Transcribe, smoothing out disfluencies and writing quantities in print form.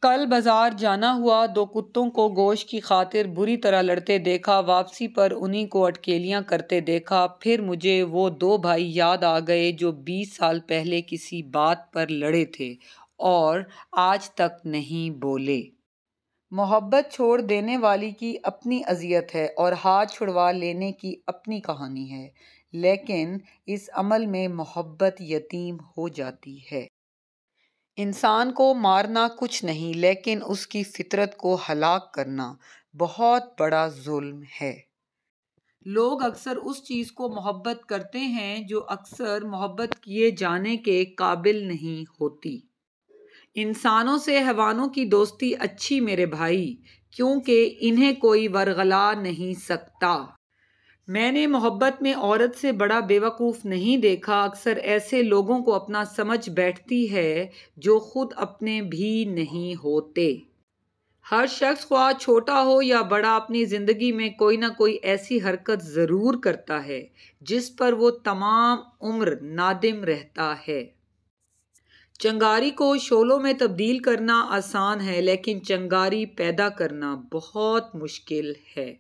کل بازار جانا ہوا، 2 کتوں کو گوشت کی خاطر بری طرح لڑتے دیکھا، واپسی پر انہی کو اٹکیلیاں کرتے دیکھا۔ پھر مجھے وہ 2 بھائی یاد آ گئے جو 20 سال پہلے کسی بات پر لڑے تھے اور آج تک نہیں بولے۔ محبت چھوڑ دینے والی کی اپنی اذیت ہے اور ہاتھ چھڑوا لینے کی اپنی کہانی ہے، لیکن اس عمل میں محبت یتیم ہو جاتی ہے۔ انسان کو مارنا کچھ نہیں، لیکن اس کی فطرت کو ہلاک کرنا بہت بڑا ظلم ہے۔ لوگ اکثر اس چیز کو محبت کرتے ہیں جو اکثر محبت کیے جانے کے قابل نہیں ہوتی۔ انسانوں سے حیوانوں کی دوستی اچھی میرے بھائی، کیونکہ انہیں کوئی ورغلا نہیں سکتا۔ میں نے محبت میں عورت سے بڑا بے وقوف نہیں دیکھا۔ اکثر ایسے لوگوں کو اپنا سمجھ بیٹھتی ہے جو خود اپنے بھی نہیں ہوتے۔ ہر شخص خواہ چھوٹا ہو یا بڑا اپنی زندگی میں کوئی نہ کوئی ایسی حرکت ضرور کرتا ہے جس پر وہ تمام عمر نادم رہتا ہے۔ چنگاری کو شعلوں میں تبدیل کرنا آسان ہے، لیکن چنگاری پیدا کرنا بہت مشکل ہے۔